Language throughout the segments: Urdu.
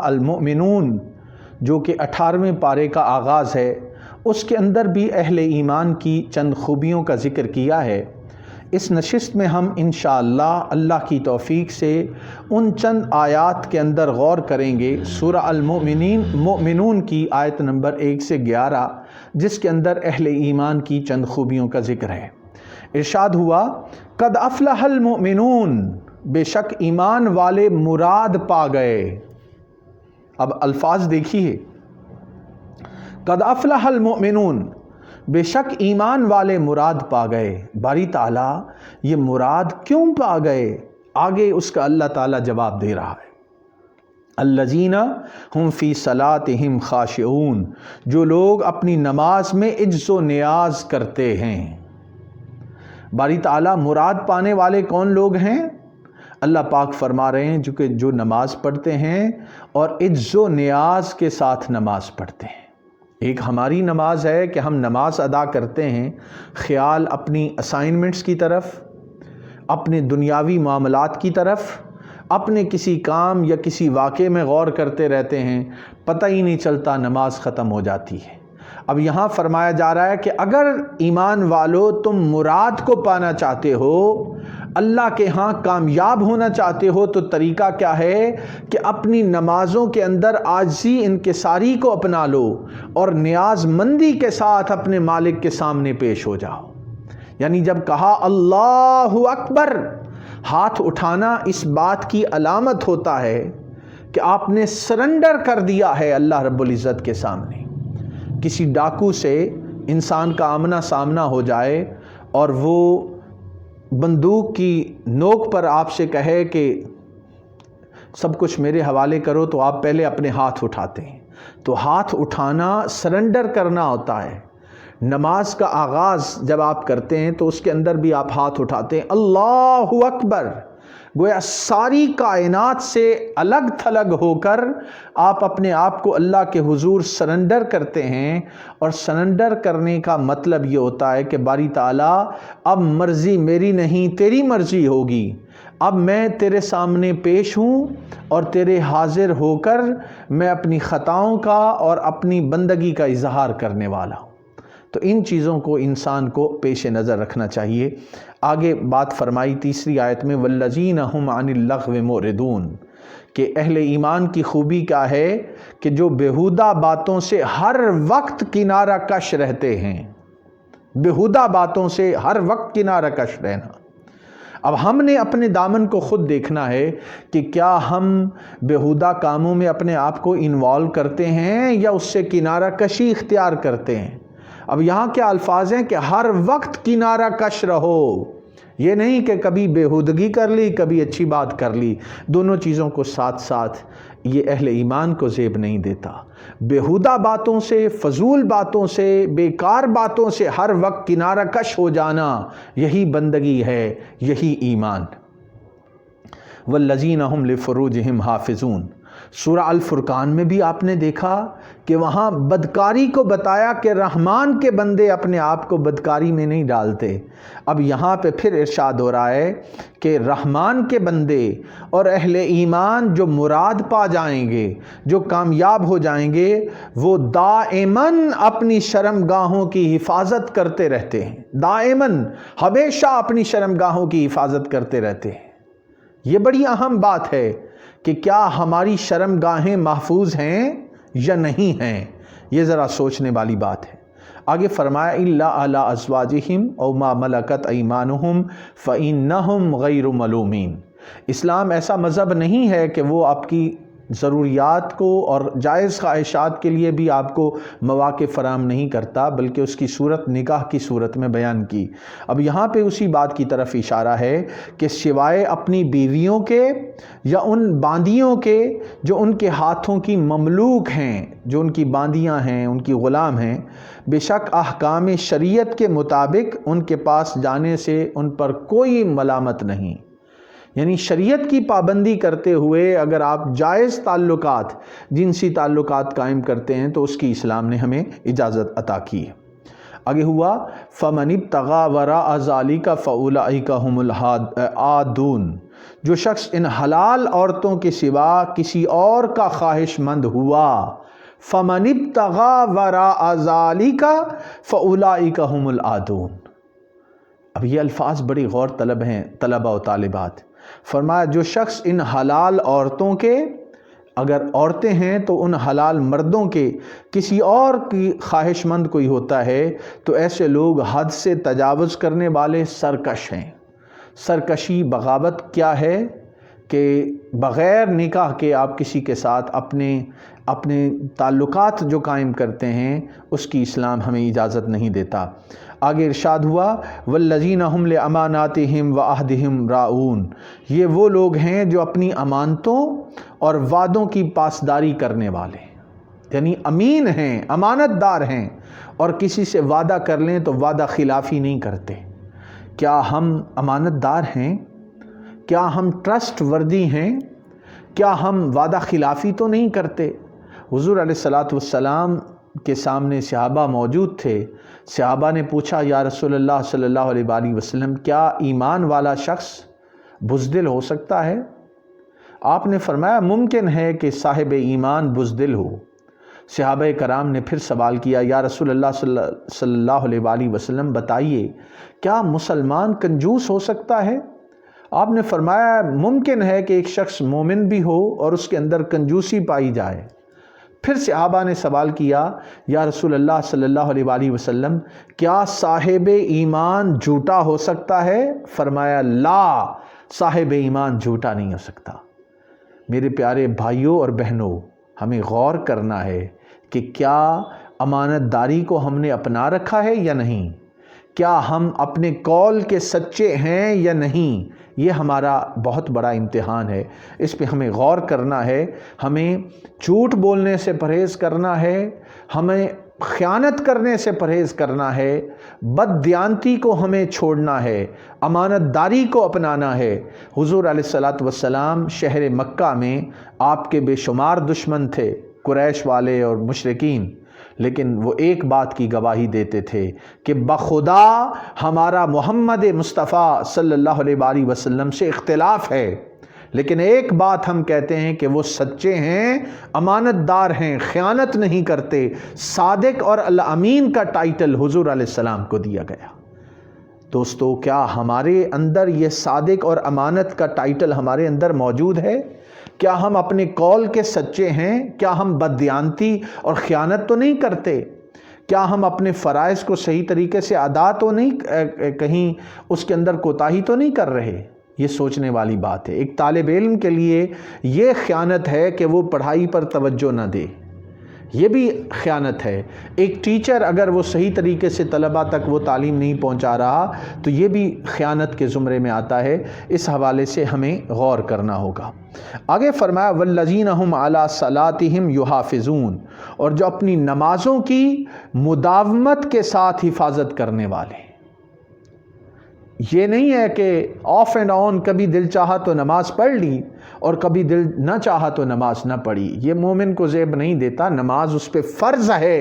المؤمنون جو کہ 18ویں پارے کا آغاز ہے، اس کے اندر بھی اہل ایمان کی چند خوبیوں کا ذکر کیا ہے۔ اس نشست میں ہم انشاءاللہ اللہ کی توفیق سے ان چند آیات کے اندر غور کریں گے۔ سورہ المؤمنون کی آیت نمبر 1 سے 11، جس کے اندر اہل ایمان کی چند خوبیوں کا ذکر ہے۔ ارشاد ہوا، قد افلح المؤمنون، بے شک ایمان والے مراد پا گئے۔ اب الفاظ دیکھیے، قد افلح المؤمنون، بے شک ایمان والے مراد پا گئے۔ باری تعالیٰ یہ مراد کیوں پا گئے؟ آگے اس کا اللہ تعالیٰ جواب دے رہا ہے۔ الذین ہم فی صلاتہم خاشعون، جو لوگ اپنی نماز میں عجز و نیاز کرتے ہیں۔ باری تعالیٰ مراد پانے والے کون لوگ ہیں؟ اللہ پاک فرما رہے ہیں جو نماز پڑھتے ہیں اور عجز و نیاز کے ساتھ نماز پڑھتے ہیں۔ ایک ہماری نماز ہے کہ ہم نماز ادا کرتے ہیں، خیال اپنی اسائنمنٹس کی طرف، اپنے دنیاوی معاملات کی طرف، اپنے کسی کام یا کسی واقعے میں غور کرتے رہتے ہیں، پتہ ہی نہیں چلتا نماز ختم ہو جاتی ہے۔ اب یہاں فرمایا جا رہا ہے کہ اگر ایمان والو تم مراد کو پانا چاہتے ہو، اللہ کے ہاں کامیاب ہونا چاہتے ہو، تو طریقہ کیا ہے کہ اپنی نمازوں کے اندر عاجزی انکساری کو اپنا لو اور نیاز مندی کے ساتھ اپنے مالک کے سامنے پیش ہو جاؤ۔ یعنی جب کہا اللہ اکبر، ہاتھ اٹھانا اس بات کی علامت ہوتا ہے کہ آپ نے سرنڈر کر دیا ہے اللہ رب العزت کے سامنے۔ کسی ڈاکو سے انسان کا آمنا سامنا ہو جائے اور وہ بندوق کی نوک پر آپ سے کہے کہ سب کچھ میرے حوالے کرو، تو آپ پہلے اپنے ہاتھ اٹھاتے ہیں۔ تو ہاتھ اٹھانا سرنڈر کرنا ہوتا ہے۔ نماز کا آغاز جب آپ کرتے ہیں تو اس کے اندر بھی آپ ہاتھ اٹھاتے ہیں، اللہ اکبر، گویا ساری کائنات سے الگ تھلگ ہو کر آپ اپنے آپ کو اللہ کے حضور سرنڈر کرتے ہیں۔ اور سرنڈر کرنے کا مطلب یہ ہوتا ہے کہ باری تعالیٰ اب مرضی میری نہیں تیری مرضی ہوگی، اب میں تیرے سامنے پیش ہوں اور تیرے حاضر ہو کر میں اپنی خطاؤں کا اور اپنی بندگی کا اظہار کرنے والا ہوں۔ تو ان چیزوں کو انسان کو پیش نظر رکھنا چاہیے۔ آگے بات فرمائی تیسری آیت میں، والذین هم عن اللغو معرضون، کہ اہل ایمان کی خوبی کیا ہے کہ جو بیہودہ باتوں سے ہر وقت کنارہ کش رہتے ہیں۔ بیہودہ باتوں سے ہر وقت کنارہ کش رہنا۔ اب ہم نے اپنے دامن کو خود دیکھنا ہے کہ کیا ہم بیہودہ کاموں میں اپنے آپ کو انوالو کرتے ہیں یا اس سے کنارہ کشی اختیار کرتے ہیں۔ اب یہاں کیا الفاظ ہیں کہ ہر وقت کنارہ کش رہو، یہ نہیں کہ کبھی بیہودگی کر لی کبھی اچھی بات کر لی، دونوں چیزوں کو ساتھ ساتھ یہ اہل ایمان کو زیب نہیں دیتا۔ بیہودہ باتوں سے، فضول باتوں سے، بیکار باتوں سے ہر وقت کنارہ کش ہو جانا، یہی بندگی ہے، یہی ایمان۔ والذین هم لفروجہم حافظون، سورہ الفرقان میں بھی آپ نے دیکھا کہ وہاں بدکاری کو بتایا کہ رحمان کے بندے اپنے آپ کو بدکاری میں نہیں ڈالتے۔ اب یہاں پہ پھر ارشاد ہو رہا ہے کہ رحمان کے بندے اور اہل ایمان جو مراد پا جائیں گے، جو کامیاب ہو جائیں گے، وہ دائماً اپنی شرمگاہوں کی حفاظت کرتے رہتے ہیں۔ دائماً، ہمیشہ اپنی شرمگاہوں کی حفاظت کرتے رہتے ہیں۔ یہ بڑی اہم بات ہے کہ کیا ہماری شرمگاہیں محفوظ ہیں یا نہیں ہیں، یہ ذرا سوچنے والی بات ہے۔ آگے فرمایا الا علی ازواجہم او ما ملکت ایمانہم فانہم غیر ملومین۔ اسلام ایسا مذہب نہیں ہے کہ وہ آپ کی ضروریات کو اور جائز خواہشات کے لیے بھی آپ کو مواقع فراہم نہیں کرتا، بلکہ اس کی صورت نکاح کی صورت میں بیان کی۔ اب یہاں پہ اسی بات کی طرف اشارہ ہے کہ سوائے اپنی بیویوں کے یا ان باندیوں کے جو ان کے ہاتھوں کی مملوک ہیں، جو ان کی باندیاں ہیں، ان کی غلام ہیں، بے شک احکام شریعت کے مطابق ان کے پاس جانے سے ان پر کوئی ملامت نہیں۔ یعنی شریعت کی پابندی کرتے ہوئے اگر آپ جائز تعلقات، جنسی تعلقات قائم کرتے ہیں تو اس کی اسلام نے ہمیں اجازت عطا کی ہے۔ آگے ہوا فَمَنِ ابْتَغَىٰ وَرَاءَ ذَٰلِكَ فَأُولَٰئِكَ هُمُ الْعَادُونَ، جو شخص ان حلال عورتوں کے سوا کسی اور کا خواہش مند ہوا فمن ابتغى وراء ذلك فاولئک هم العادون۔ اب یہ الفاظ بڑی غور طلب ہیں طلبہ و طالبات۔ فرمایا جو شخص ان حلال عورتوں کے، اگر عورتیں ہیں تو ان حلال مردوں کے کسی اور کی خواہش مند کوئی ہوتا ہے تو ایسے لوگ حد سے تجاوز کرنے والے سرکش ہیں۔ سرکشی بغاوت کیا ہے کہ بغیر نکاح کے آپ کسی کے ساتھ اپنے تعلقات جو قائم کرتے ہیں اس کی اسلام ہمیں اجازت نہیں دیتا۔ آگے ارشاد ہوا والذین هم لاماناتہم وعہدہم راعون، یہ وہ لوگ ہیں جو اپنی امانتوں اور وعدوں کی پاسداری کرنے والے، یعنی امین ہیں، امانت دار ہیں، اور کسی سے وعدہ کر لیں تو وعدہ خلافی نہیں کرتے۔ کیا ہم امانت دار ہیں؟ کیا ہم ٹرسٹ وردی ہیں؟ کیا ہم وعدہ خلافی تو نہیں کرتے؟ حضور علیہ الصلاۃ والسلام کے سامنے صحابہ موجود تھے۔ صحابہ نے پوچھا یا رسول اللہ صلی اللہ علیہ وآلہ وسلم کیا ایمان والا شخص بزدل ہو سکتا ہے؟ آپ نے فرمایا ممکن ہے کہ صاحب ایمان بزدل ہو۔ صحابہ کرام نے پھر سوال کیا یا رسول اللہ صلی اللہ علیہ وآلہ وسلم بتائیے کیا مسلمان کنجوس ہو سکتا ہے؟ آپ نے فرمایا ممکن ہے کہ ایک شخص مومن بھی ہو اور اس کے اندر کنجوسی پائی جائے۔ پھر صحابہ نے سوال کیا یا رسول اللہ صلی اللہ علیہ وآلہ وسلم کیا صاحب ایمان جھوٹا ہو سکتا ہے؟ فرمایا لا، صاحب ایمان جھوٹا نہیں ہو سکتا۔ میرے پیارے بھائیوں اور بہنوں، ہمیں غور کرنا ہے کہ کیا امانت داری کو ہم نے اپنا رکھا ہے یا نہیں؟ کیا ہم اپنے قول کے سچے ہیں یا نہیں؟ یہ ہمارا بہت بڑا امتحان ہے، اس پہ ہمیں غور کرنا ہے۔ ہمیں جھوٹ بولنے سے پرہیز کرنا ہے، ہمیں خیانت کرنے سے پرہیز کرنا ہے، بددیانتی کو ہمیں چھوڑنا ہے، امانت داری کو اپنانا ہے۔ حضور علیہ الصلاۃ والسلام شہر مکہ میں آپ کے بے شمار دشمن تھے، قریش والے اور مشرکین، لیکن وہ ایک بات کی گواہی دیتے تھے کہ بخدا ہمارا محمد مصطفیٰ صلی اللہ علیہ وآلہ وسلم سے اختلاف ہے، لیکن ایک بات ہم کہتے ہیں کہ وہ سچے ہیں، امانت دار ہیں، خیانت نہیں کرتے۔ صادق اور الامین کا ٹائٹل حضور علیہ السلام کو دیا گیا۔ دوستو، کیا ہمارے اندر یہ صادق اور امانت کا ٹائٹل ہمارے اندر موجود ہے؟ کیا ہم اپنے قول کے سچے ہیں؟ کیا ہم بددیانتی اور خیانت تو نہیں کرتے؟ کیا ہم اپنے فرائض کو صحیح طریقے سے ادا تو نہیں، کہیں اس کے اندر کوتاہی تو نہیں کر رہے؟ یہ سوچنے والی بات ہے۔ ایک طالب علم کے لیے یہ خیانت ہے کہ وہ پڑھائی پر توجہ نہ دے، یہ بھی خیانت ہے۔ ایک ٹیچر اگر وہ صحیح طریقے سے طلباء تک وہ تعلیم نہیں پہنچا رہا تو یہ بھی خیانت کے زمرے میں آتا ہے۔ اس حوالے سے ہمیں غور کرنا ہوگا۔ آگے فرمایا والذین هم علی صلاتہم یحافظون، اور جو اپنی نمازوں کی مداومت کے ساتھ حفاظت کرنے والے۔ یہ نہیں ہے کہ آف اینڈ آن کبھی دل چاہا تو نماز پڑھ لی اور کبھی دل نہ چاہا تو نماز نہ پڑھی۔ یہ مومن کو زیب نہیں دیتا، نماز اس پہ فرض ہے،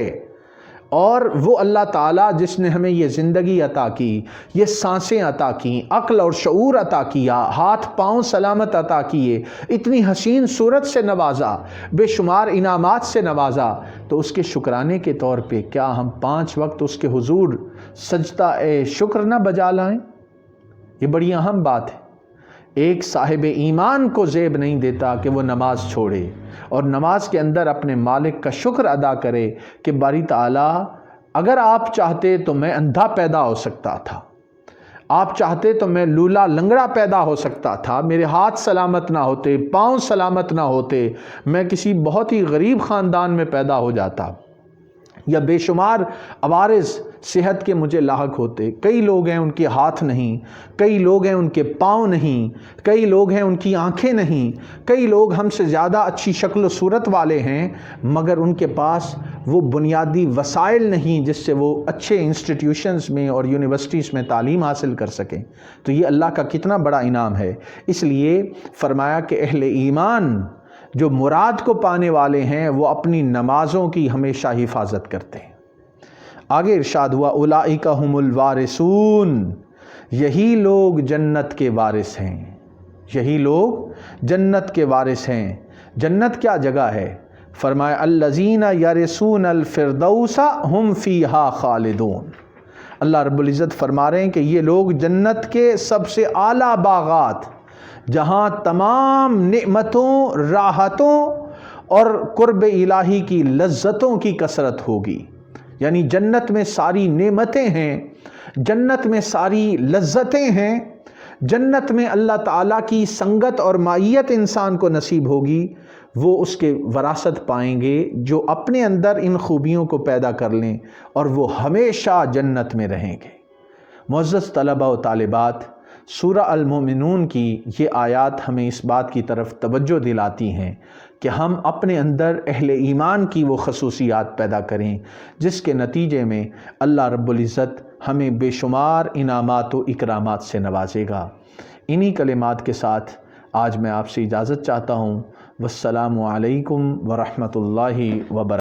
اور وہ اللہ تعالیٰ جس نے ہمیں یہ زندگی عطا کی، یہ سانسیں عطا کی، عقل اور شعور عطا کیا، ہاتھ پاؤں سلامت عطا کیے، اتنی حسین صورت سے نوازا، بے شمار انعامات سے نوازا، تو اس کے شکرانے کے طور پہ کیا ہم 5 وقت اس کے حضور سجدہ شکر نہ بجا لائیں؟ یہ بڑی اہم بات ہے۔ ایک صاحب ایمان کو زیب نہیں دیتا کہ وہ نماز چھوڑے اور نماز کے اندر اپنے مالک کا شکر ادا کرے کہ باری تعالیٰ اگر آپ چاہتے تو میں اندھا پیدا ہو سکتا تھا، آپ چاہتے تو میں لولا لنگڑا پیدا ہو سکتا تھا، میرے ہاتھ سلامت نہ ہوتے، پاؤں سلامت نہ ہوتے، میں کسی بہت ہی غریب خاندان میں پیدا ہو جاتا، یا بے شمار عوارض صحت کے مجھے لاحق ہوتے۔ کئی لوگ ہیں ان کے ہاتھ نہیں، کئی لوگ ہیں ان کے پاؤں نہیں، کئی لوگ ہیں ان کی آنکھیں نہیں، کئی لوگ ہم سے زیادہ اچھی شکل و صورت والے ہیں، مگر ان کے پاس وہ بنیادی وسائل نہیں جس سے وہ اچھے انسٹیٹیوشنز میں اور یونیورسٹیز میں تعلیم حاصل کر سکیں۔ تو یہ اللہ کا کتنا بڑا انعام ہے۔ اس لیے فرمایا کہ اہل ایمان جو مراد کو پانے والے ہیں وہ اپنی نمازوں کی ہمیشہ حفاظت کرتے ہیں۔ آگے ارشاد ہوا اولئک هم الوارثون، یہی لوگ جنت کے وارث ہیں۔ یہی لوگ جنت کے وارث ہیں۔ جنت کیا جگہ ہے؟ فرمایا الذین یرثون الفردوس ہم فیہا خالدون۔ اللہ رب العزت فرما رہے ہیں کہ یہ لوگ جنت کے سب سے اعلیٰ باغات، جہاں تمام نعمتوں، راحتوں اور قرب الہی کی لذتوں کی کثرت ہوگی، یعنی جنت میں ساری نعمتیں ہیں، جنت میں ساری لذتیں ہیں، جنت میں اللہ تعالیٰ کی سنگت اور معیت انسان کو نصیب ہوگی۔ وہ اس کے وراثت پائیں گے جو اپنے اندر ان خوبیوں کو پیدا کر لیں، اور وہ ہمیشہ جنت میں رہیں گے۔ معزز طلبہ و طالبات، سورہ المومنون کی یہ آیات ہمیں اس بات کی طرف توجہ دلاتی ہیں کہ ہم اپنے اندر اہل ایمان کی وہ خصوصیات پیدا کریں جس کے نتیجے میں اللہ رب العزت ہمیں بے شمار انعامات و اکرامات سے نوازے گا۔ انہی کلمات کے ساتھ آج میں آپ سے اجازت چاہتا ہوں۔ والسلام علیکم ورحمۃ اللہ وبرکاتہ۔